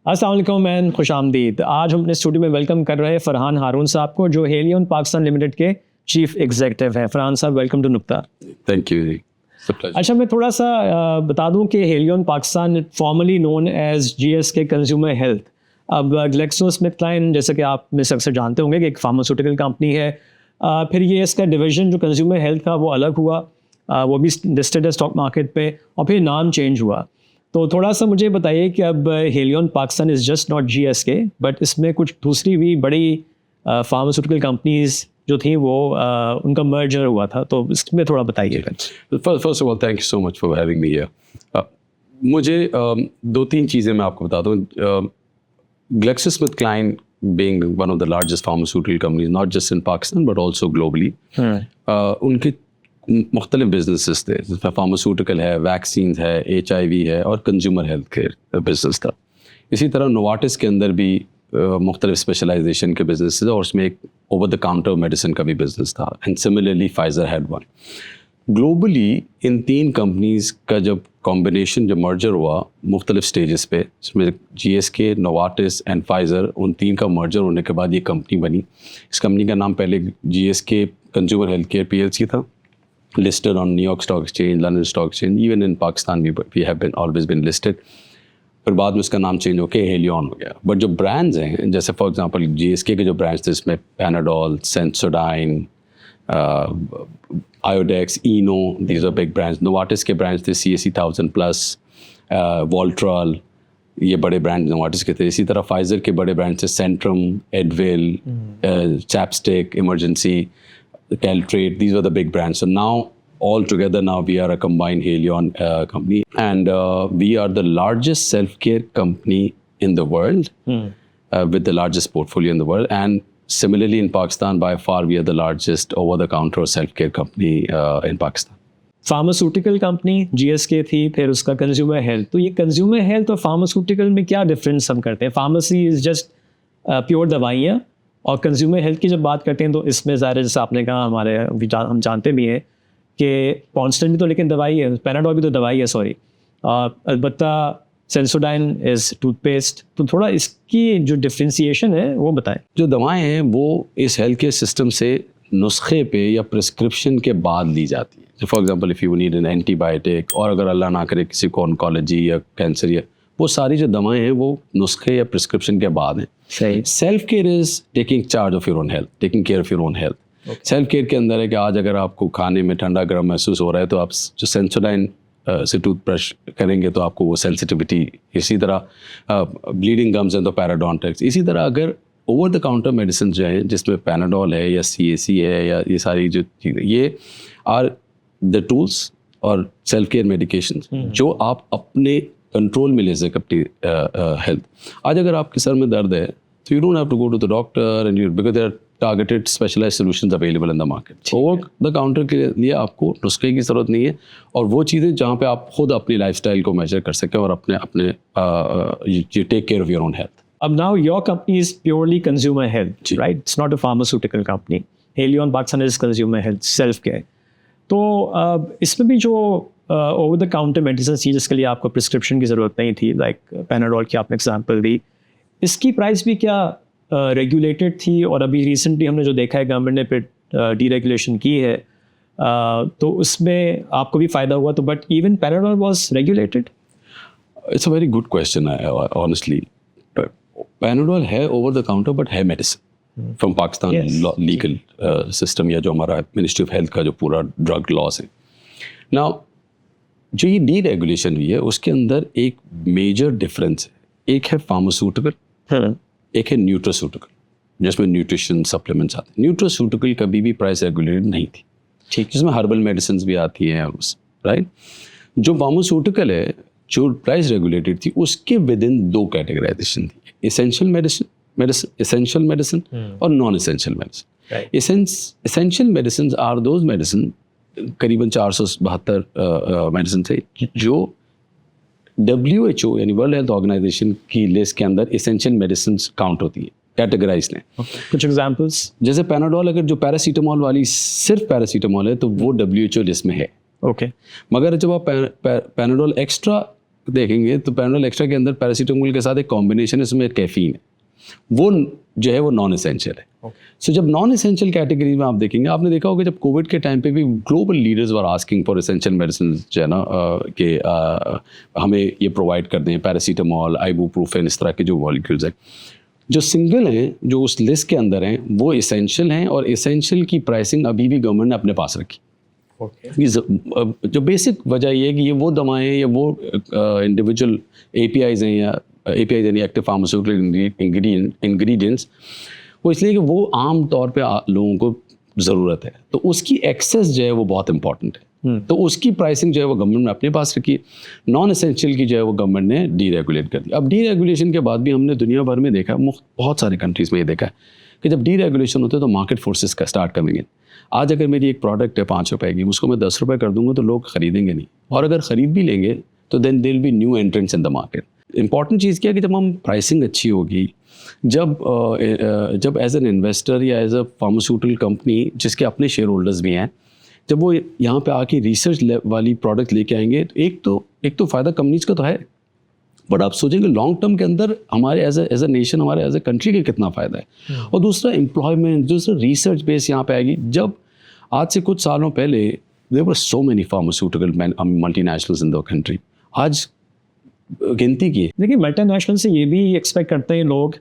अस्सलाम वालेकुम मैन, खुश आमदीद। आज हम अपने स्टूडियो में वेलकम कर रहे हैं फरहान हारून साहब को, जो हेलियन पाकिस्तान लिमिटेड के चीफ एग्जीक्यूटिव हैं। फरहान साहब, welcome to Nukta. Thank you जी। अच्छा, मैं थोड़ा सा बता दूं कि Haleon Pakistan formerly known as GSK consumer health. अब ग्लेक्सोस्मिथक्लाइन, जैसे कि आप में से अक्सर जानते होंगे, कि एक फार्मास्यूटिकल कंपनी है। फिर ये इसका डिवीजन जो कंज्यूमर हेल्थ का वो अलग हुआ, वो भी लिस्टेड है स्टॉक मार्केट पे, और फिर नाम चेंज हुआ। तो थोड़ा सा मुझे बताइए कि अब Helion Pakistan is just not GSK, but इसमें कुछ दूसरी भी बड़ी फार्मास्यूटिकल कंपनीज जो थी वो उनका मर्जर हुआ था, तो इसमें थोड़ा बताइएगा। First of all thank you so much for having me here. मुझे दो तीन चीज़ें मैं आपको बता दूँ। GlaxoSmithKline being one of the largest pharmaceutical companies, not just in Pakistan but also globally, उनके मुख्तलिफ बिजनेसेस थे, जिसमें फार्मास्यूटिकल है, वैक्सीन है, HIV है और कंज्यूमर हेल्थ केयर बिजनेस था। इसी तरह नोवाटिस के अंदर भी मुख्तलिफ स्पेशलाइजेशन के बिजनेस थे, और उसमें एक ओवर द काउंटर मेडिसिन का भी बिजनेस था। And similarly Pfizer had one. Globally इन तीन कंपनीज़ का जब कॉम्बिनेशन, जब मर्जर हुआ मुख्तलिफ स्टेजेस पे, इसमें GSK, नोवाटिस एंड फाइज़र, उन तीन का मर्जर होने के बाद ये कंपनी बनी। इस कंपनी का नाम पहले GSK consumer health care PLC था, listed on New York Stock Exchange, London Stock Exchange, even in Pakistan we have been always been listed। फिर बाद में उसका नाम चेंज होकर हेलियन हो गया। बट जो ब्रांड्स हैं, जैसे फॉर एग्जांपल GSK के जो ब्रांड्स थे, इसमें Panadol, Sensodyne, Iodex, Eno, these are big brands. Novartis के ब्रांड्स थे CAC 1000+, वॉल्ट्रॉल, ये बड़े ब्रांड नोवाटिस के थे। इसी तरह फाइजर के बड़े ब्रांड्स थे Centrum, Advil, ChapStick, emergency, Caltrate, these were the big brands. So now, all together, now we are a combined Haleon company, and we are the largest self-care company in the world, with the largest portfolio in the world. And similarly, in Pakistan, by far, we are the largest over-the-counter self-care company in Pakistan. Pharmaceutical company GSK थी, फिर उसका consumer health. तो ये consumer health और pharmaceutical में क्या difference हम करते हैं? फार्मेसी इज़ जस्ट प्योर दवाइयाँ, और कंज्यूमर हेल्थ की जब बात करते हैं तो इसमें ज़ाहिर, जैसे आपने कहा, हम जानते भी हैं कि कॉन्स्टेंट भी तो लेकिन दवाई है, पैनाडोल भी तो दवाई है, सॉरी। अलबत्ता सेंसोडाइन इज़ टूथपेस्ट। तो थोड़ा इसकी जो डिफ्रेंसिएशन है वो बताएं। जो दवाएं हैं वो इस हेल्थ केयर सिस्टम से नुस्खे पे या प्रिस्क्रिप्शन के बाद ली जाती है। जो for example if you need an antibiotic, और अगर अल्लाह ना करे किसी को ऑन्कोलॉजी या कैंसर, या वो सारी जो दवाएं हैं वो नुस्खे या प्रिस्क्रिप्शन के बाद हैं। सही। Self care is taking charge of your own health, taking care of your own health. Self care के अंदर है कि आज अगर आपको खाने में ठंडा गर्म महसूस हो रहा है, तो आप जो सेंसोडाइन से टूथब्रश करेंगे तो आपको वो सेंसिटिविटी। इसी तरह ब्लीडिंग गम्स हैं तो पैराडोंटिक्स। इसी तरह अगर ओवर द काउंटर मेडिसिन जो है, जिसमें पैनाडोल है या CAC है या ये सारी जो चीज़ें, ये आर द टूल्स और सेल्फ केयर मेडिकेशन जो आप अपने कंट्रोल में ले सके अपनी हेल्थ। आज अगर आपके सर में दर्द है तो you don't have to go to the doctor, and you, because there are targeted specialized solutions available in the market. Over the counter के लिए आपको नुस्खे की ज़रूरत नहीं है, और वो चीज़ें जहाँ पे आप खुद अपनी लाइफस्टाइल को मेजर कर सकें और अपने you take care of your own health. अब now your company is purely consumer health, right? It's not a pharmaceutical company. Haleon Pakistan is consumer health, self care. तो इसमें भी जो ओवर द काउंटर मेडिसिन थी जिसके लिए आपको प्रिस्क्रिप्शन की ज़रूरत नहीं थी, लाइक पैनाडोल की आपने एग्जांपल दी, इसकी प्राइस भी क्या रेगुलेटेड थी? और अभी रिसेंटली हमने जो देखा है, गवर्नमेंट ने फिर डीरेगुलेशन की है, तो उसमें आपको भी फ़ायदा हुआ। तो but even Panadol was regulated? It's a very good question honestly. Panadol है ओवर द काउंटर बट है medicine from Pakistan legal system, या जो हमारा मिनिस्ट्री ऑफ हेल्थ का जो पूरा ड्रग लॉज है। नाउ जो ये डीरेगुलेशन हुई है उसके अंदर एक मेजर डिफरेंस है। एक है फार्मास्यूटिकल, एक है न्यूट्रास्यूटिकल, जिसमें न्यूट्रिशन सप्लीमेंट्स आते हैं। न्यूट्रास्यूटिकल कभी भी प्राइस रेगुलेटेड नहीं थी, ठीक, जिसमें हर्बल मेडिसिन भी आती हैं, राइट। जो फार्मास्यूटिकल है, जो प्राइस रेगुलेटेड थी, उसके विद इन दो कैटेगराइजेशन थी, एसेंशियल मेडिसिन और non essential medicine. Essential medicine are those medicine, करीबन 472 मेडिसिन थे जो WHO यानी वर्ल्ड हेल्थ ऑर्गेनाइजेशन की लिस्ट के अंदर एसेंशियल मेडिसिन काउंट होती है, कैटेगराइज ने। कुछ एग्जांपल्स, जैसे पैनाडोल, अगर जो पैरासीटामोल वाली सिर्फ पैरासीटामोल है तो वो WHO लिस्ट में है, ओके। मगर जब आप पैनाडोल एक्स्ट्रा देखेंगे तो पैराडोल एक्स्ट्रा के अंदर पैरासीटामोल के साथ एक कॉम्बिनेशन है, इसमें कैफीन है, वो जो है वो नॉन एसेंशियल है। सो जब नॉन एसेंशियल कैटेगरी में आप देखेंगे, आपने देखा होगा जब कोविड के टाइम पे भी global leaders were asking for essential medicine जो है ना कि हमें ये प्रोवाइड कर दें, पैरासीटामोल, आइबुप्रोफेन, इस तरह के जो मॉलिक्यूल्स हैं जो सिंगल हैं, जो उस लिस्ट के अंदर हैं, वो एसेंशियल हैं, और एसेंशियल की प्राइसिंग अभी भी गवर्नमेंट ने अपने पास रखी। जो बेसिक वजह ये है कि ये वो दवाएं या वो इंडिविजुअल APIs हैं, या APIs यानी एक्टिव फार्मास्यूटिकल इंग्रेडिएंट्स, वो इसलिए कि वो आम तौर पे लोगों को ज़रूरत है, तो उसकी एक्सेस जो है वो बहुत इंपॉर्टेंट है। तो उसकी प्राइसिंग जो है वो गवर्नमेंट ने अपने पास रखी। नॉन एसेंशियल की जो है वो गवर्नमेंट ने डीरेगुलेट कर दी। अब डीरेगुलेशन के बाद भी हमने दुनिया भर में देखा, बहुत सारे कंट्रीज़ में ये देखा है कि जब डीरेगुलेशन होता है तो मार्केट फोर्सेस का स्टार्ट करेंगे। आज अगर मेरी एक प्रोडक्ट है 5 रुपए की, उसको मैं 10 रुपये कर दूंगा तो लोग खरीदेंगे नहीं, और अगर ख़रीद भी लेंगे तो then there will be new entrants in the market. Important चीज़ क्या है कि जब हम प्राइसिंग अच्छी होगी, जब एज एन इन्वेस्टर या एज अ फार्मास्यूटिकल कंपनी जिसके अपने शेयर होल्डर्स भी हैं, जब वो यहाँ पे आके रिसर्च वाली प्रोडक्ट लेके आएंगे, तो एक तो फ़ायदा कंपनीज का तो है, बट आप सोचेंगे लॉन्ग टर्म के अंदर हमारे एज अ नेशन, हमारे एज अ कंट्री के कितना फ़ायदा है। और दूसरा एम्प्लॉयमेंट, दूसरा रिसर्च बेस यहाँ पे आएगी। जब आज से कुछ सालों पहले there were so many pharmaceutical multinationals in the country, आज गिनती की। देखिए मल्टीनेशनल से ये भी एक्सपेक्ट करते हैं लोग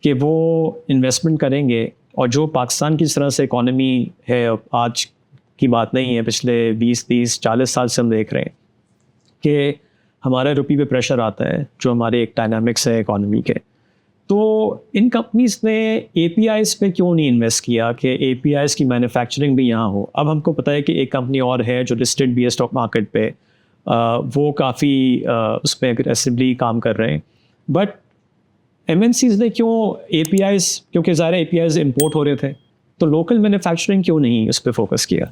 कि वो इन्वेस्टमेंट करेंगे, और जो पाकिस्तान की तरह से इकॉनमी है, आज की बात नहीं है, पिछले 20-30-40 साल से हम देख रहे हैं कि हमारे रुपये पे प्रेशर आता है, जो हमारे एक डायनामिक्स है इकॉनमी के। तो इन कंपनीज ने APIs पे क्यों नहीं इन्वेस्ट किया कि APIs की मैन्युफैक्चरिंग भी यहाँ हो। अब हमको पता है कि एक कंपनी और है जो लिस्टेड भी है स्टॉक मार्केट पे, वो काफ़ी उस पर एग्रेसिवली काम कर रहे हैं, बट MNCs ने क्यों APIs, क्योंकि ज़ाहिर APIs इंपोर्ट हो रहे थे, तो लोकल मैन्युफैक्चरिंग क्यों नहीं उस पर फोकस किया?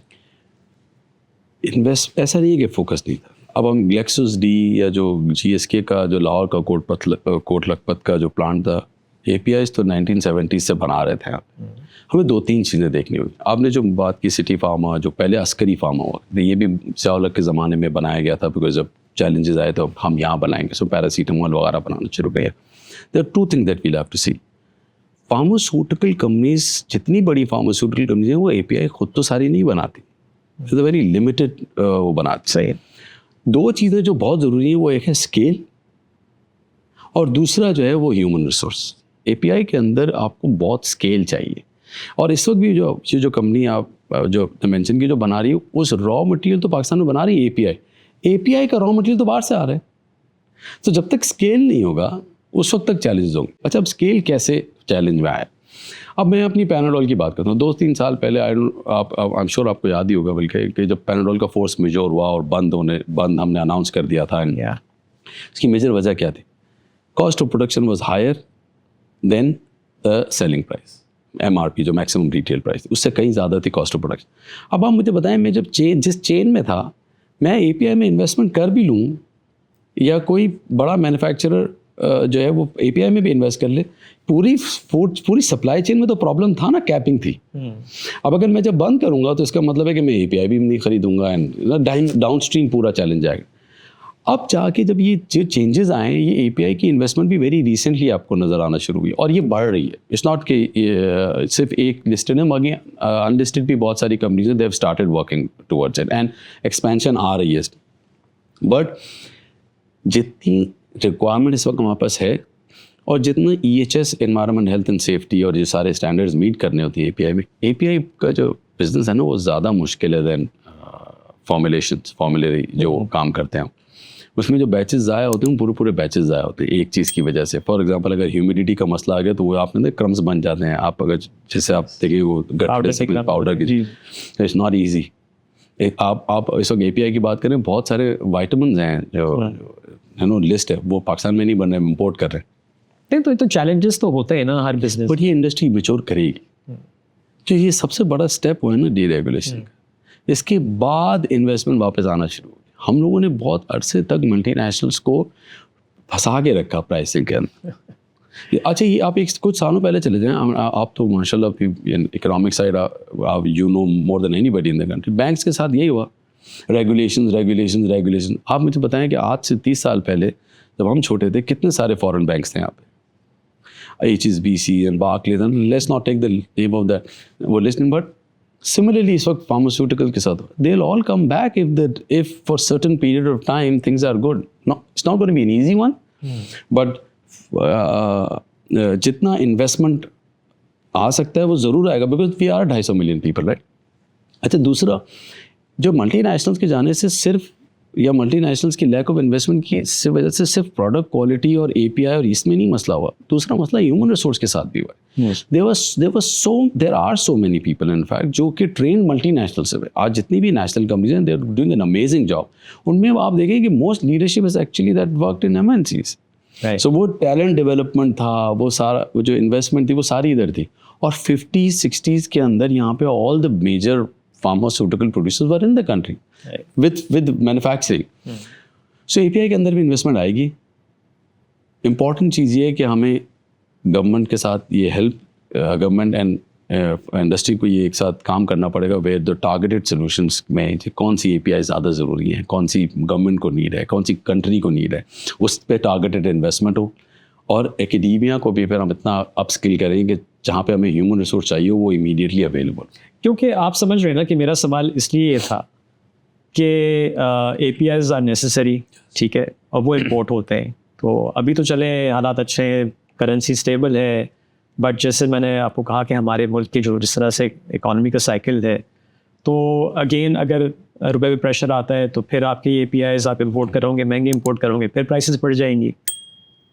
इन्वेस्ट ऐसा नहीं है कि फोकस नहीं था। अब हम GlaxoSD या जो GSK का जो लाहौर का कोट लखपत का जो प्लांट था, APIs तो 1970s से बना रहे थे। हमें 2-3 चीज़ें देखनी होगी। आपने जो बात की सिटी फार्मा, जो पहले अस्करी फार्मा हुआ, ये भी ज़िया-उल-हक के ज़माने में बनाया गया था, बिकॉज जब चैलेंजेस आए तो हम यहाँ बनाएंगे, सो पैरासीटामोल वगैरह बनाना शुरू किया। There are 2 things that we'll have to see. Pharmaceutical companies, जितनी बड़ी फार्मास्यूटिकल कंपनीज हैं, वो API खुद तो सारी नहीं बनाती, इट्स अ वेरी लिमिटेड वो बनाती। सही। 2 चीज़ें जो बहुत ज़रूरी हैं, वो एक है स्केल, और दूसरा जो है वो ह्यूमन रिसोर्स। API के अंदर आपको बहुत स्केल चाहिए, और इस वक्त भी जो कंपनी आप जो मेंशन की जो बना रही है, उस रॉ मटेरियल तो पाकिस्तान में बना रही है API का रॉ मटेरियल तो बाहर से आ रहा है। तो जब तक स्केल नहीं होगा उस वक्त तक चैलेंजेस होंगे। अच्छा, अब स्केल कैसे चैलेंज में आया? अब मैं अपनी पैनाडोल की बात करता हूँ। 2-3 साल पहले आई एम श्योर आपको याद ही होगा बल्कि कि जब पैनाडोल का फोर्स मेजर हुआ और बंद हमने अनाउंस कर दिया था। इसकी मेजर वजह क्या थी? Cost of production was higher than the selling price, MRP जो मैक्सिमम रिटेल प्राइस, उससे कहीं ज़्यादा थी कॉस्ट ऑफ प्रोडक्शन। अब आप मुझे बताएं, मैं जब जिस चेन में था, मैं API में इन्वेस्टमेंट कर भी लूँ या कोई बड़ा मैन्युफैक्चरर जो है वो API में भी इन्वेस्ट कर ले, पूरी सप्लाई चेन में तो प्रॉब्लम था ना, कैपिंग थी। अब अगर मैं जब बंद करूँगा तो इसका मतलब है कि मैं API भी नहीं खरीदूंगा, एंड डाउन स्ट्रीम पूरा चैलेंज आएगा। अब जाके जब ये जो चेंजेस आए, ये API की इन्वेस्टमेंट भी वेरी रिसेंटली आपको नज़र आना शुरू हुई, और ये बढ़ रही है। इट्स नॉट कि सिर्फ एक लिस्टेड है, मगर अनलिस्टेड भी बहुत सारी कंपनीज हैं, they have started working towards it, and expansion आ रही है। बट जितनी रिक्वायरमेंट इस वक्त हमारे पास है, और जितना EHS environment health and safety और ये सारे स्टैंडर्ड्स मीट करने होती है API में, API का जो बिजनेस है ना, वो ज़्यादा मुश्किल है दैन फॉर्मुलरी जो काम करते हैं। उसमें जो बैचेस ज़ाया होते हैं, पूरे बैचेस ज़ाया होते हैं एक चीज़ की वजह से। फॉर एग्जांपल, अगर ह्यूमिडिटी का मसला आ गया तो वो आपने क्रम्स बन जाते हैं। आप अगर जैसे आप देखिए वो पाउडर की, इट्स नॉट ईजी। आप इस वक्त API की बात करें, बहुत सारे वाइटामिन हैं जो लिस्ट है, वो पाकिस्तान में नहीं बन रहे, इम्पोर्ट कर रहे हैं। तो चैलेंजेस तो होते हैं ना हर बिजनेस, बट ये इंडस्ट्री मैच्योर करेगी। जो ये सबसे बड़ा स्टेप हुआ है ना डीरेगुलेशन का, इसके बाद इन्वेस्टमेंट वापस आना शुरू हो। हम लोगों ने बहुत अरसे तक मल्टीनेशनल्स को फंसा के रखा प्राइसिंग के अंदर। अच्छा, ये आप कुछ सालों पहले चले जाएं, आप तो माशाल्लाह इकोनॉमिक साइड आप you know more than anybody in the country. Banks के साथ यही हुआ रेगुलेशन। आप मुझे बताएं कि आज से 30 साल पहले जब हम छोटे थे कितने सारे फॉरेन बैंक्स थे यहाँ पे, HSBC and Barclays, and let's not take the name of that वो listening, but similarly इस वक्त pharmaceutical के साथ they'll all come back if for certain period of time things are good. No, it's not going to be an easy one, but जितना investment आ सकता है वो ज़रूर आएगा, because we are 250 million people, right. अच्छा, दूसरा जो मल्टीनेशनल्स के जाने से सिर्फ या मल्टीनेशनल्स की लैक ऑफ इन्वेस्टमेंट की वजह से सिर्फ प्रोडक्ट क्वालिटी और API और इसमें नहीं मसला हुआ, दूसरा मसला ह्यूमन रिसोर्स के साथ भी हुआ है। There are so many people in fact जो कि ट्रेन मल्टीनेशनल से हुए। आज जितनी भी नेशनल कंपनीज हैं, they are doing an amazing job. उनमें आप देखें कि most leadership is actually that worked in MNCs। So वो टैलेंट डेवलपमेंट था, वो सारा वो जो इन्वेस्टमेंट थी वो सारी इधर थी। और 50s 60s के अंदर यहाँ पे all the major pharmaceutical producers were in the country with manufacturing. So API के अंदर भी इन्वेस्टमेंट आएगी। इम्पॉर्टेंट चीज़ ये है कि हमें गवर्नमेंट के साथ ये हेल्प, गवर्नमेंट एंड इंडस्ट्री को ये एक साथ काम करना पड़ेगा, वेयर द टारगेटेड सोल्यूशंस में कौन सी API ज़्यादा ज़रूरी है, कौन सी गवर्नमेंट को नीड है, कौन सी कंट्री को नीड है, उस पर टारगेटेड इन्वेस्टमेंट हो। और एकेडेमिया को भी फिर हम इतना अपस्किल करेंगे जहाँ पे हमें ह्यूमन रिसोर्स चाहिए वो इमीडिएटली अवेलेबल। क्योंकि आप समझ रहे हैं ना कि मेरा सवाल इसलिए ये था कि APIs आर नेसेसरी, ठीक है, और वो इम्पोर्ट होते हैं। तो अभी तो चले हालात अच्छे हैं, करेंसी स्टेबल है, बट जैसे मैंने आपको कहा कि हमारे मुल्क की जो जिस तरह से इकॉनमी का साइकिल है, तो अगेन अगर रुपए पे प्रेशर आता है तो फिर आपकी APIs आप इम्पोर्ट करोगे, महंगे इम्पोर्ट करोगे, फिर प्राइसेस बढ़ जाएंगी।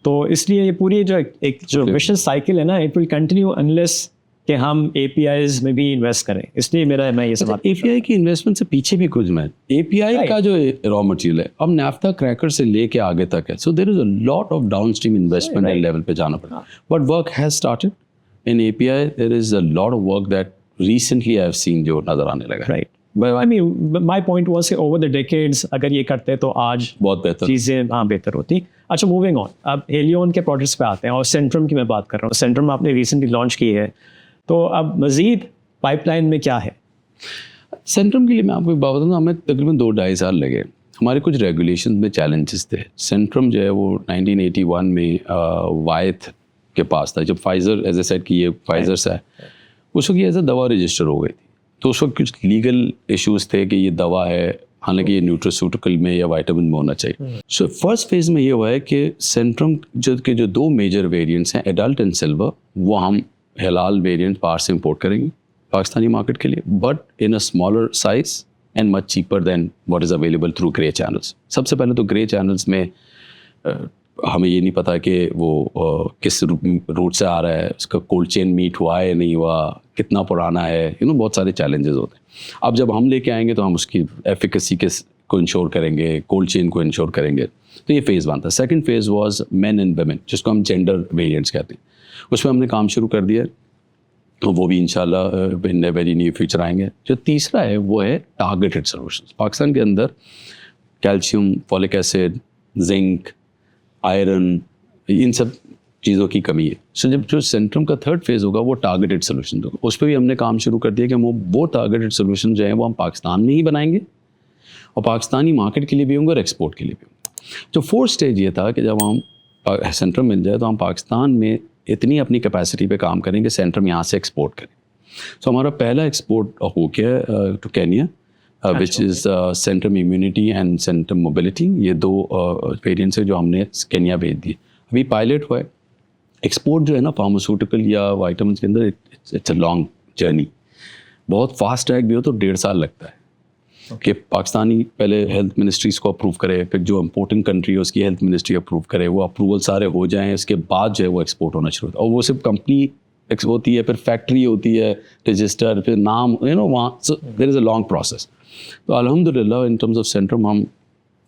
तो इसलिए ये पूरी जो एक जो विशेष साइकिल है ना, इट विल कंटिन्यू अनलेस कि हम APIs में भी इन्वेस्ट करें। इसलिए मैं ये सवाल API की इन्वेस्टमेंट से पीछे भी कुछ मैं API का जो रॉ मटेरियल है अब नाफ्ता क्रैकर से लेके आगे तक है। So there is a lot of downstream investment level पे जाना पड़ेगा, but work has started in API। There is a lot of work that recently I have seen जो नजर आने लगा, right. But I mean, my point was कि over the decades अगर ये करते तो आज बहुत बेहतर चीज़ें बेहतर होती। अच्छा, मूविंग ऑन, अब हेलियन के प्रोडक्ट्स पे आते हैं और सेंट्रम की मैं बात कर रहा हूँ। सेंट्रम आपने रिसेंटली लॉन्च की है, तो अब मज़ीद पाइपलाइन में क्या है? सेंट्रम के लिए मैं आपको एक बात बताऊँ, हमें तकरीबन 2-2.5 साल लगे। हमारे कुछ रेगुलेशन में चैलेंजेस थे। सेंट्रम जो है वो 1981 में वायथ के पास था, जब फाइज़र एज ए सेट की ये फाइज़र से है, उस वक्त ये एज ए दवा रजिस्टर हो गई थी। तो उस वक्त कुछ लीगल इश्यूज थे कि ये दवा है, हालांकि ये न्यूट्रास्यूटिकल में या विटामिन में होना चाहिए। सो फर्स्ट फेज में ये हुआ है कि सेंट्रम जो 2 मेजर वेरिएंट्स हैं, एडल्ट एंड सिल्वर, वो हम हलाल वेरिएंट बाहर से इंपोर्ट करेंगे पाकिस्तानी मार्केट के लिए, but in a smaller size and much cheaper than what is available through grey channels. सबसे पहले तो ग्रे चैनल्स में हमें ये नहीं पता कि वो किस रूट से आ रहा है, उसका कोल्ड चेन मीट हुआ है नहीं हुआ, कितना पुराना है, बहुत सारे चैलेंजेस होते हैं। अब जब हम लेके आएंगे तो हम उसकी एफिकेसी को इंश्योर करेंगे, कोल्ड चेन को इंश्योर करेंगे। तो ये फेज़ 1 था। Second phase was main and women, जिसको हम जेंडर वेरिएंट्स कहते हैं, उसमें हमने काम शुरू कर दिया, तो वो भी इंशाल्लाह इन वेरी नियर फ्यूचर आएंगे। जो तीसरा है वो है टारगेटेड सॉल्यूशंस। पाकिस्तान के अंदर calcium, folic acid, zinc, iron, इन सब चीज़ों की कमी है। सो जब जो सेंट्रम का थर्ड फेज़ होगा वो टारगेटेड सोल्यूशन होगा। उस पर भी हमने काम शुरू कर दिया कि वो टारगेटेड सोल्यूशन जो है वो हम पाकिस्तान में ही बनाएंगे और पाकिस्तानी मार्केट के लिए भी होंगे और एक्सपोर्ट के लिए भी होंगे। जो फोर्थ स्टेज ये था कि जब हम सेंट्रम मिल जाए तो हम पाकिस्तान में इतनी अपनी कैपेसिटी पे काम करेंगे, सेंट्रम यहाँ से एक्सपोर्ट करें। सो हमारा पहला एक्सपोर्ट हो गया to Kenya, which is Centrum immunity and Centrum mobility. ये 2 वेरिएंट्स है जो हमने केन्या भेज दिए। अभी पायलट हुआ है। एक्सपोर्ट जो है ना फार्मास्यूटिकल या वाइटामिन के अंदर इट्स अ लॉन्ग जर्नी। बहुत फास्ट ट्रैक भी हो तो 1.5 साल लगता है कि पाकिस्तानी पहले हेल्थ मिनिस्ट्रीज़ को अप्रूव करे, फिर जो इम्पोर्टिंग कंट्री है उसकी हेल्थ मिनिस्ट्री अप्रूव करे, वो अप्रूवल सारे हो जाएँ, उसके बाद जो है वो एक्सपोर्ट होना शुरू होता है। और वो सिर्फ कंपनी होती है, फिर फैक्ट्री होती है, रजिस्टर, फिर नाम, वहाँ there is a long process. तो अल्हम्दुलिल्लाह इन टर्म्स ऑफ सेंट्रम हम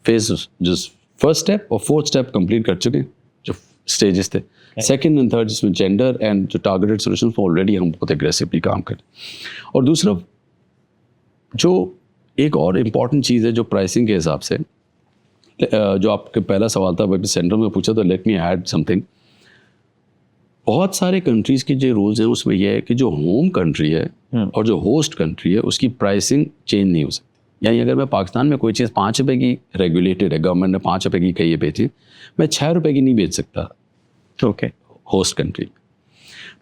फेज जो फर्स्ट स्टेप और फोर्थ स्टेप कंप्लीट कर चुके हैं, जो स्टेजेस थे। सेकंड एंड थर्ड जिसमें जेंडर एंड जो टारगेटेड सोल्यूशन पर ऑलरेडी हम बहुत एग्रेसिवली काम करें। और दूसरा जो एक और इम्पॉर्टेंट चीज़ है जो प्राइसिंग के हिसाब से, जो आपके पहला सवाल था वही सेंट्रम में पूछा, तो लेट मी ऐड समथिंग। बहुत सारे कंट्रीज़ के जो रूल्स हैं उसमें यह है कि जो होम कंट्री है और जो होस्ट कंट्री है उसकी प्राइसिंग चेंज नहीं हो सकती। यानी अगर मैं पाकिस्तान में कोई चीज़ 5 रुपये की रेगुलेटेड है, गवर्नमेंट ने 5 रुपये की कही है बेची, मैं 6 रुपये की नहीं बेच सकता ओके होस्ट कंट्री।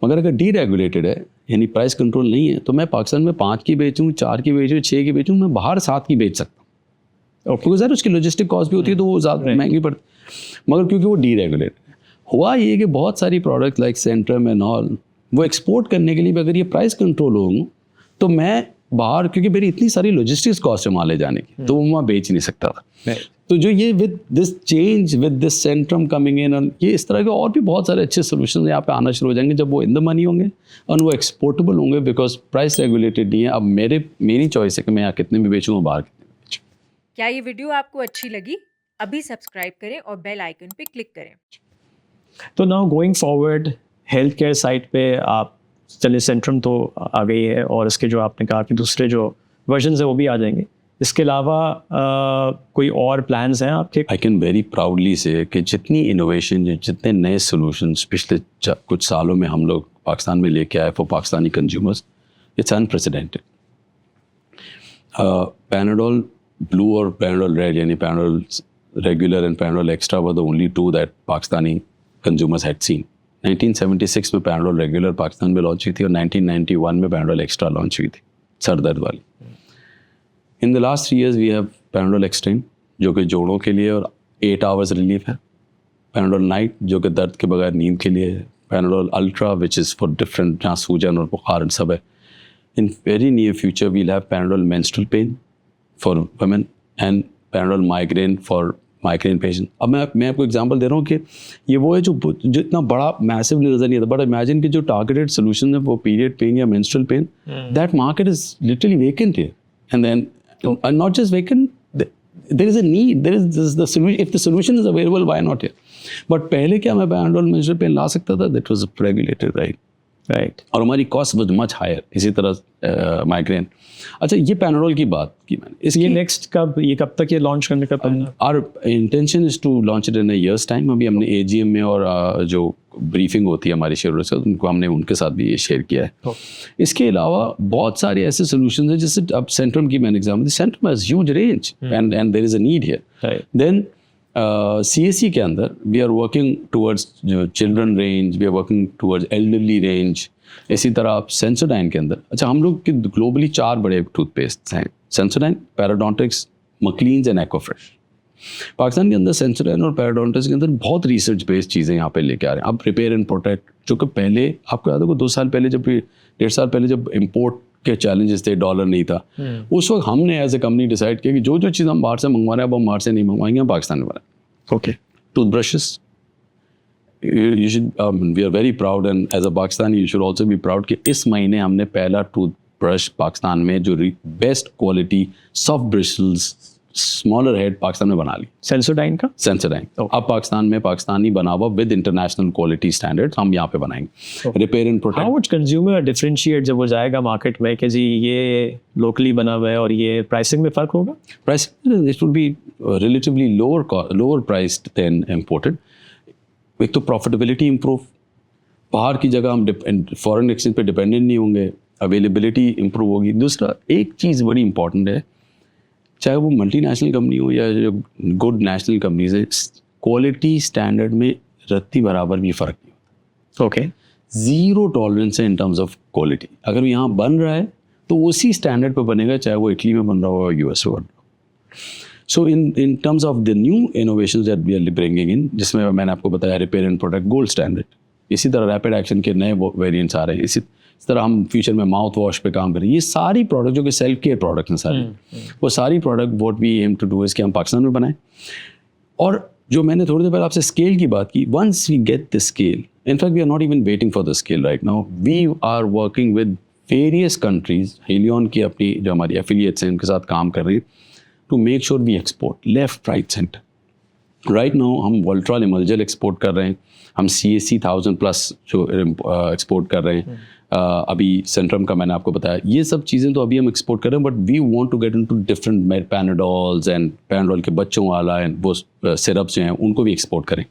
मगर अगर डीरेगुलेटेड है यानी प्राइस कंट्रोल नहीं है, तो मैं पाकिस्तान में 5 की बेचूँ, 4 की बेचूँ, 6 की बेचूँ, मैं बाहर 7 की बेच सकता हूँ। क्योंकि सर उसकी लॉजिस्टिक कॉस्ट भी होती है, तो वो ज़्यादा महंगी पड़ती। मगर क्योंकि वो डीरेगुलेटेड हुआ, ये कि बहुत सारी product like Centrum and all, वो एक्सपोर्ट करने के लिए भी अगर ये प्राइस कंट्रोल हो, तो मैं बाहर, क्योंकि मेरी इतनी सारी लॉजिस्टिक्स कॉस्ट है वहाँ ले जाने की, तो वो मैं बेच नहीं सकता था। तो जो ये with this change, with this Centrum coming in, ये इस तरह के और भी बहुत सारे अच्छे सोल्यूशन यहाँ पे आना शुरू हो जाएंगे, जब वो इन द मनी होंगे और वो एक्सपोर्टेबल होंगे, बिकॉज प्राइस रेगुलेटेड नहीं है। अब मेरी चॉइस है कि मैं यहाँ कितने में बेचूँ और बाहर कितने में बेचूँ। क्या ये वीडियो आपको अच्छी लगी? अभी सब्सक्राइब करें और बेल आइकन पे क्लिक करें। तो now going forward health care side पे आप चलिए, सेंट्रम तो आ गई है और इसके जो आपने कहा कि दूसरे जो वर्जन है वो भी आ जाएंगे। इसके अलावा कोई और प्लान्स हैं आपके? आई कैन वेरी प्राउडली से कि जितनी इनोवेशन, जितने नए सोल्यूशंस पिछले कुछ सालों में हम लोग पाकिस्तान में लेके आए for Pakistani consumers, it's unprecedented. Panadol blue और पैनाडोल रेड, यानी Panadol regular and Panadol extra were the only two that Pakistani consumers had seen. 1976 में पैनाडोल रेगुलर पाकिस्तान में लॉन्च हुई थी और 1991 में पैनाडोल एक्स्ट्रा लॉन्च हुई थी, सर दर्द वाली। In the last 3 years we have Panadol extreme, जो कि जोड़ों के लिए और 8 hours रिलीफ है। पैनाडोल नाइट, जो कि दर्द के बगैर नींद के लिए है। Panadol ultra, which is for different, जहाँ सूजन और बुखार सब है। In very near future we'll have Panadol menstrual pain for women and Panadol migraine for migraine patient. अब मैं आपको एग्जांपल दे रहा हूँ कि ये वो है जो इतना बड़ा मैसिव नजर नहीं आता, बट इमेजिन कि जो टारगेटेड सोल्यूशन है वो पीरियड पेन या menstrual pain, that market is literally vacant here, and then not just vacant, there is a need, there is the solution. If the solution is available, why not here? But पहले क्या मैं Panadol menstrual pen ला सकता था? That was regulated, right? और हमारी cost was much higher. इसी तरह migraine. अच्छा, ये पैनाडोल की बात की मैंने, ये नेक्स्ट कब तक ये लॉन्च करने का प्लान है? Our intention is to launch it in a years time. अभी हमने एजीएम में और जो ब्रीफिंग होती है हमारे शेयरहोल्डर्स का, उनको हमने उनके साथ भी ये शेयर किया है। इसके अलावा बहुत सारे ऐसे सोल्यूशन हैं, जैसे अब सेंट्रम की मैंने एग्जाम्पल दी। Centrum has huge range and there is a need here. Then CSE के अंदर वी आर वर्किंग टूवर्ड्स जो children range, we are working towards elderly range. इसी तरह आप सेंसोडाइन के अंदर, अच्छा हम लोग के ग्लोबली 4 बड़े टूथपेस्ट हैं, सेंसोडाइन, पैराडोंटिक्स, मक्लीन्स एंड एक्वाफ्रेश। पाकिस्तान के अंदर सेंसोडाइन और पैराडोंटिक्स के अंदर बहुत रिसर्च बेस्ड चीज़ें यहाँ पे लेके आ रहे हैं। अब रिपेयर एंड प्रोटेक्ट, जो कि पहले आपको याद होगा 2 साल पहले, जब 1.5 साल पहले जब इम्पोर्ट के चैलेंजेस थे, डॉलर नहीं था, उस वक्त हमने एज ए कंपनी डिसाइड किया कि जो चीज़ हम बाहर से मंगवा रहे हैं, अब हम बाहर से नहीं मंगवाएंगे, हम पाकिस्तान में बनाएंगे। Okay. Toothbrushes, you should we are very proud and as a Pakistani you should also be proud कि इस महीने हमने पहला टूथब्रश पाकिस्तान में जो best quality soft bristles smaller head Pakistan में बना ली, सेंसोडाइन का। सेंसोडाइन अब पाकिस्तान में पाकिस्तानी बना हुआ विद इंटरनेशनल क्वालिटी स्टैंडर्ड्स हम यहाँ पे बनाएंगे। Repair and protect. How would consumer differentiate जब वो जाएगा मार्केट में कि जी ये लोकली बना हुआ है और ये प्राइसिंग में फ़र्क होगा? Pricing it will be relatively lower priced than imported. एक तो प्रॉफिटेबिलिटी इम्प्रूव, बाहर की जगह हम फॉरेन एक्सचेंज पे डिपेंडेंट नहीं होंगे, अवेलेबिलिटी इम्प्रूव होगी। दूसरा एक चीज़ बड़ी इंपॉर्टेंट है, चाहे वो मल्टीनेशनल कंपनी हो या जो गुड नेशनल कंपनीज है, क्वालिटी स्टैंडर्ड में रत्ती बराबर भी फ़र्क नहीं होता। ओके। ज़ीरो टॉलरेंस है इन टर्म्स ऑफ क्वालिटी। अगर यहाँ बन रहा है तो उसी स्टैंडर्ड पे बनेगा, चाहे वो इटली में बन रहा हो या यूएस में बन रहा हो। So in terms of the new innovations that we are bringing in, जिसमें मैंने आपको बताया repair and protect gold standard, इसी तरह रैपिड एक्शन के नए वेरिएंट्स आ रहे हैं, इसी तरह हम फ्यूचर में माउथ वॉश पे काम करें। ये सारी प्रोडक्ट जो कि सेल्फ केयर प्रोडक्ट्स हैं सारे, वो सारी product what we aim to do is कि हम पाकिस्तान में बनाएं। और जो मैंने थोड़ी देर पहले आपसे स्केल की बात की, once we get the scale, in fact we are not even waiting for the scale right now, we are working with various countries. Haleon की अपनी जो हमारी एफिलिएट्स हैं उनके साथ काम कर रही है to make sure we export left, right, center. Right now हम Voltron Emulgel एक्सपोर्ट कर रहे हैं, हम CSC 1000+ जो एक्सपोर्ट कर रहे हैं, अभी सेंट्रम का मैंने आपको बताया, ये सब चीज़ें तो अभी हम एक्सपोर्ट कर रहे हैं, but we want to get into different Panadols and Panadol के बच्चों वाला एंड वो सिरप्स जो हैं उनको भी एक्सपोर्ट करें।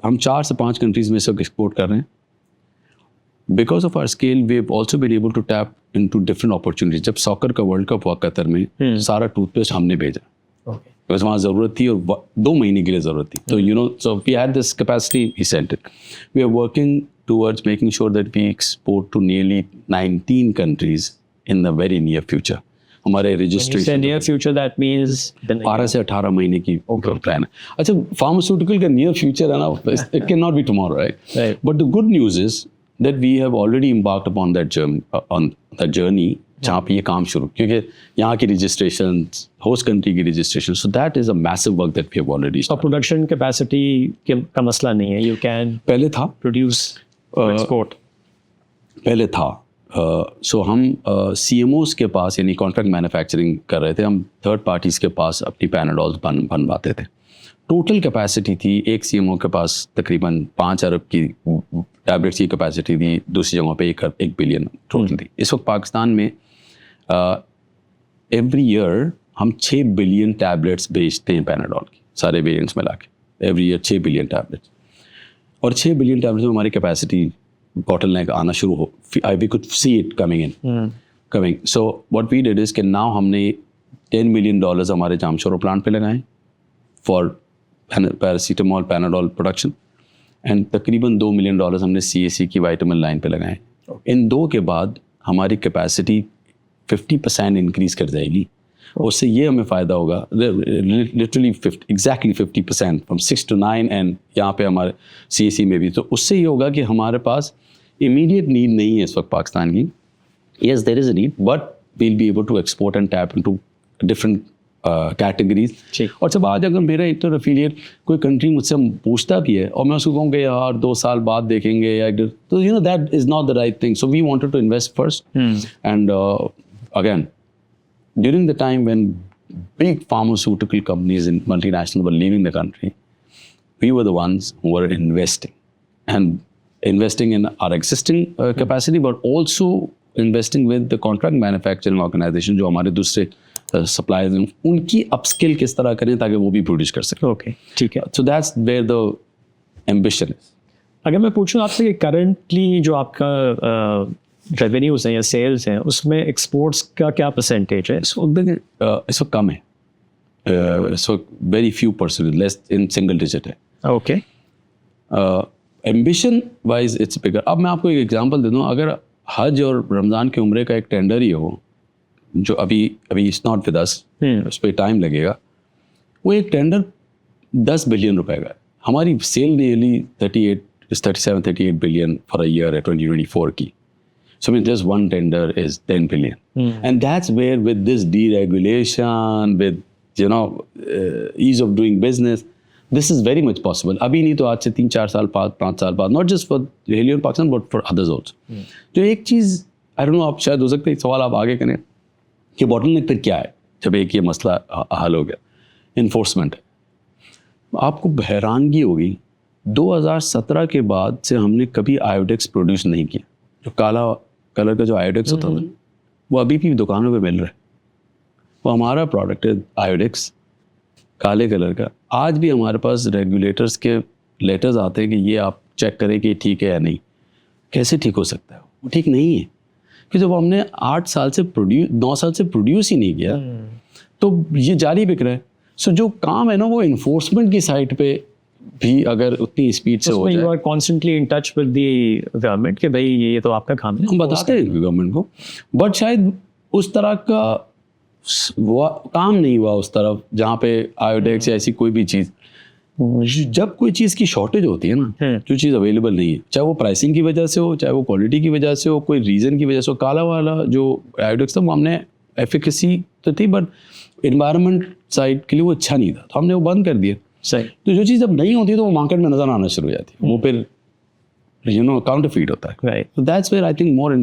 हम 4 से 5 कंट्रीज़ में सब एक्सपोर्ट कर रहे हैं। Because of our scale, we've also been able to tap into different opportunities. जब सॉकर का वर्ल्ड कप हुआ कतर में, सारा टूथपेस्ट हमने भेजा, Okay. बिकॉज वहाँ ज़रूरत थी और 2 महीने के लिए ज़रूरत थी. तो so we had this capacity, we sent it. We are working towards making sure that we export to nearly 19 countries in the very near future. हमारे When you say registration near future, that means 12 से 18 महीने की plan है. अच्छा, pharmaceutical का near future है ना, it can not be tomorrow, right? But the good news is that we have already embarked upon that journey जहाँ पे ये काम शुरू, क्योंकि यहाँ की रजिस्ट्रेशन, होस्ट कंट्री की registration, so that is a massive work that we have already. और प्रोडक्शन कैपेसिटी का मसला नहीं है, यू कैन पहले था, प्रोड्यूस एक्सपोर्ट. पहले था. सो हम CMOs के पास, यानी कॉन्ट्रैक्ट मैन्युफैक्चरिंग कर रहे थे, हम थर्ड पार्टीज़ के पास अपनी पैनाडॉल्स बनवाते थे. टोटल कैपेसिटी थी एक CMO के पास तकरीबन 5 अरब की टैबलेट्स की कैपेसिटी थी, दूसरी जगहों पे 1 बिलियन टोटल थी. इस वक्त पाकिस्तान में एवरी ईयर हम 6 बिलियन टैबलेट्स बेचते हैं पैनाडॉल की, सारे वेरिएंट्स मिला के. एवरी ईयर 6 बिलियन टैबलेट्स, और 6 बिलियन टैबलेट्स में हमारी कैपेसिटी bottleneck आना शुरू हो. We could see it coming. So what we did is कि now हमने $10 million हमारे जामशोरो प्लांट पे लगाए for paracetamol Panadol production, and तकरीबन $2 million हमने CAC की वाइटामिन लाइन पे लगाए. इन 2 के बाद हमारी कैपेसिटी 50% इंक्रीज़ कर जाएगी. उससे ये हमें फ़ायदा होगा, literally exactly 50% from 6 to 9, and यहाँ पे हमारे CAC में भी. तो उससे ये होगा कि हमारे पास इमीडिएट नीड नहीं है इस वक्त पाकिस्तान की. Yes there is a need, but we will be able to export and tap into different categories. और जब आज अगर मेरा इंटर एफिलिएट कोई कंट्री मुझसे पूछता भी है और मैं उसको कहूँगा यार 2 साल बाद देखेंगे या, तो that is not the right thing. So we wanted to invest first, and again during the time when big pharmaceutical companies and multinational were leaving the country, we were the ones who were investing in our existing capacity, but also investing with the contract manufacturing organization जो हमारे दूसरे suppliers हैं, उनकी upskill किस तरह करें ताकि वो भी produce कर सकें. ओके, ठीक है. So that's where the ambition is. अगर मैं पूछूं आपसे कि करंटली जो आपका रेवेन्यूज हैं या सेल्स हैं, उसमें एक्सपोर्ट्स का क्या परसेंटेज है? इस वक्त कम है. इस वक्त very few percent, less in single digit है. Okay. Ambition wise it's bigger. अब मैं आपको एक एग्जांपल दे दूँ. अगर हज और रमज़ान के उम्रे का एक टेंडर ही हो, जो अभी इट्स नॉट विद अस, उस पर टाइम लगेगा, वो एक टेंडर 10 बिलियन रुपए का है. हमारी sale nearly 37-38 billion for a year है 2024 की. So I mean, just one tender is 10 billion. And that's where with this deregulation, with, ease of doing business, this is very much possible. अभी नहीं तो आज से 3-4 साल बाद, 5 साल बाद, not just for Helion Pakistan, but for others also. तो एक चीज़, I don't know, आप शायद हो सकता है, सवाल आप आगे करें कि bottleneck फिर क्या है जब एक ये मसला हल हो गया. Enforcement है. आपको हैरानगी होगी, 2017 के बाद से हमने कभी आयोडेक्स प्रोड्यूस नहीं किया. जो काला कलर का जो आयोडेक्स होता था, वो अभी भी दुकानों पे मिल रहा है. वो हमारा प्रोडक्ट है आयोडेक्स काले कलर का. आज भी हमारे पास रेगुलेटर्स के लेटर्स आते हैं कि ये आप चेक करें कि ठीक है या नहीं. कैसे ठीक हो सकता है? वो ठीक नहीं है, कि जब हमने 9 साल से प्रोड्यूस ही नहीं किया, तो ये जारी बिक रहा है. सो जो काम है ना, वो इन्फोर्समेंट की साइड पे भी अगर उतनी स्पीड से हो जाए. You are constantly in touch with the government कि भाई ये तो आपका काम है. हम बताते हैं गवर्नमेंट को, बट शायद उस तरह का वो काम नहीं हुआ उस तरफ जहाँ पे आयोडेक्स या ऐसी कोई भी चीज़. जब कोई चीज़ की शॉर्टेज होती है ना, जो चीज़ अवेलेबल नहीं है, चाहे वो प्राइसिंग की वजह से हो, चाहे वो क्वालिटी की वजह से हो, कोई रीज़न की वजह से हो. काला वाला जो आयोडेक्स था, वो हमने एफिकेसी तो थी, बट इन्वायरमेंट साइड के लिए वो अच्छा नहीं था, तो हमने वो बंद कर दिया. सही. तो जो चीज़ जब नहीं होती तो वो मार्केट में नजर आना शुरू हो जाती है, वो फिर काउंटरफीट होता है. Right. So that's where I think more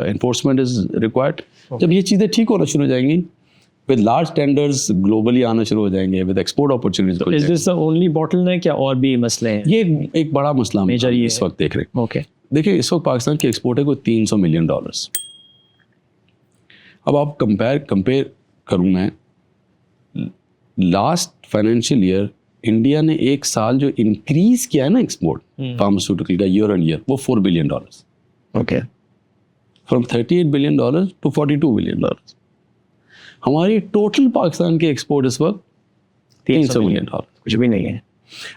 enforcement is required. जब ये चीज़ें ठीक होना शुरू हो जाएंगी, with large tenders globally आना शुरू हो जाएंगे, with export opportunities. Is this the only bottleneck या और भी मसले हैं? ये एक बड़ा मसला हम इस वक्त देख रहे हैं. ओके. देखिए, इस वक्त पाकिस्तान की एक्सपोर्ट है कोई $300 मिलियन. अब आप कंपेयर करूँ मैं, लास्ट फाइनेंशियल ईयर इंडिया ने एक साल जो इंक्रीज किया है ना एक्सपोर्ट फार्मास्यूटिकल का ईयर ऑन ईयर, वो $4 billion. Okay from $38 billion to $42 billion. हमारी टोटल पाकिस्तान की एक्सपोर्ट इस वक्त $300 मिलियन। कुछ भी नहीं है।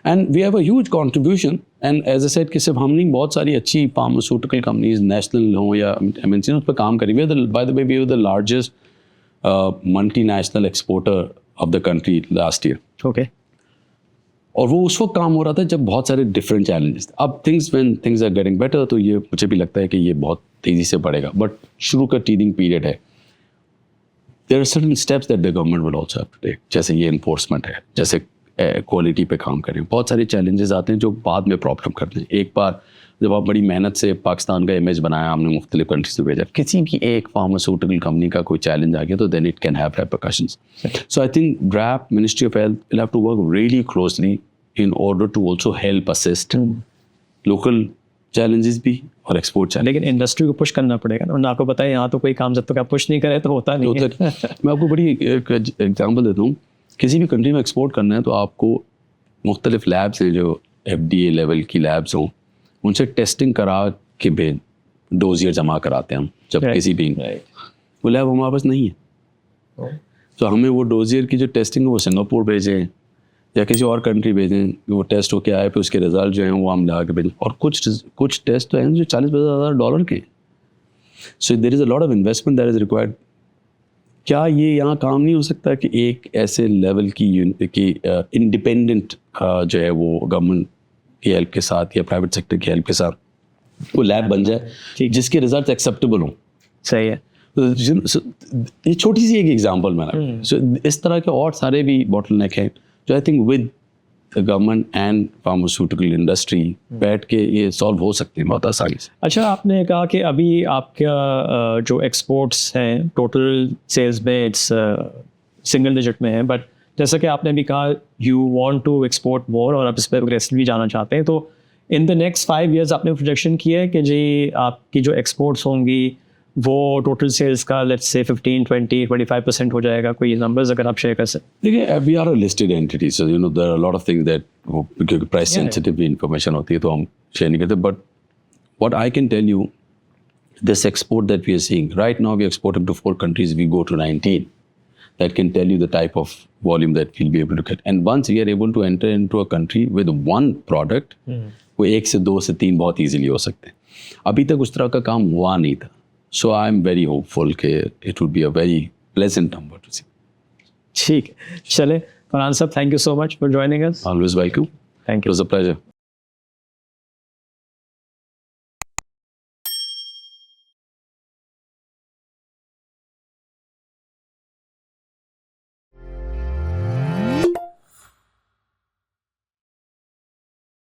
And we have a huge contribution and as I said कि सिर्फ हम नहीं, बहुत सारी अच्छी फार्मास्यूटिकल कंपनीज नेशनल हो या एमएनसी उस पर काम करी। By the way we are the largest multinational exporter of the country last year. Okay और वो उस वक्त काम हो रहा था जब बहुत सारे डिफरेंट चैलेंजेस थे। अब when things are getting better तो ये मुझे भी लगता है कि ये बहुत तेज़ी से बढ़ेगा, बट शुरू का टीडिंग पीरियड है। There are certain steps that the government will also have to take, जैसे ये इन्फोर्समेंट है, जैसे क्वालिटी पे काम करें। बहुत सारे चैलेंजेस आते हैं जो बाद में प्रॉब्लम करते हैं। एक बार जब आप बड़ी मेहनत से पाकिस्तान का इमेज बनाया, हमने मुख्तलिफ कंट्रीज में भेजा, किसी भी एक फार्मास्यूटिकल कंपनी का कोई चैलेंज आ गया तो then it can have repercussions. So I think DRAP Ministry of Health will have to work really closely in order to also help assist local challenges भी और एक्सपोर्ट चैलेंज। लेकिन industry को push करना पड़ेगा ना, आपको पता है यहाँ तो कोई काम जब तक आप पुश नहीं करे तो होता नहीं है। मैं आपको बड़ी एक एग्जांपल देता हूँ। किसी भी कंट्री में एक्सपोर्ट करना है तो आपको मुख्तलिफ लैब्स हैं जो FDA लेवल की लैब्स हों, उनसे टेस्टिंग करा के भेज डोजियर जमा कराते हैं हम जब किसी भी वो लैब हमारे पास नहीं है। तो हमें वो डोजियर की जो टेस्टिंग है वो सिंगापुर भेजें या किसी और कंट्री भेजें, वो टेस्ट होके आए फिर उसके रिजल्ट जो हैं वो हम ला के भेजें। और कुछ टेस्ट तो हैं जो $40,000 के। So there is a lot of investment that is required. क्या ये यहाँ काम नहीं हो सकता कि एक ऐसे लेवल की इंडिपेंडेंट जो है वो गवर्नमेंट की हेल्प के साथ या प्राइवेट सेक्टर की हेल्प के साथ वो लैब बन जाए जिसके रिजल्ट एक्सेप्टेबल हों? सही है। ये छोटी सी एक एग्जांपल मैंने। सो इस तरह के और सारे भी बॉटलनेक हैं जो I think with the government and pharmaceutical industry बैठ के ये सॉल्व हो सकते हैं बहुत आसानी से। अच्छा, आपने कहा कि अभी आपका जो एक्सपोर्ट्स हैं टोटल सेल्स में इट्स सिंगल डिजिट में है, बट जैसा कि आपने अभी कहा you want to export more और आप इस पर अग्रेसिवली जाना चाहते हैं, तो इन द नेक्स्ट 5 years आपने प्रोजेक्शन किया है कि जी आपकी जो एक्सपोर्ट्स होंगी वो टोटल सेल्स का लेट्स से 15, 20, 25% हो जाएगा? कोई नंबर्स अगर आप शेयर कर सकते। देखिए we are a listed entity, so you know there are lot of things that क्योंकि प्राइस सेंसिटिव भी इंफॉर्मेशन होती है तो हम शेयर नहीं करते। But what I can tell you, this export that we are seeing right now, we exported to 4 countries, we go to 19. That can tell you the type of volume that we'll be able to get. And once we are able to enter into a country with one product, वो 1 से 2 से 3 बहुत easily हो सकते हैं। अभी तक उस तरह का काम हुआ नहीं था। So I'm very hopeful कि it would be a very pleasant number to see. ठीक है, चले फरहान साहब, thank you so much for joining us. Always welcome. Thank It you. was a pleasure.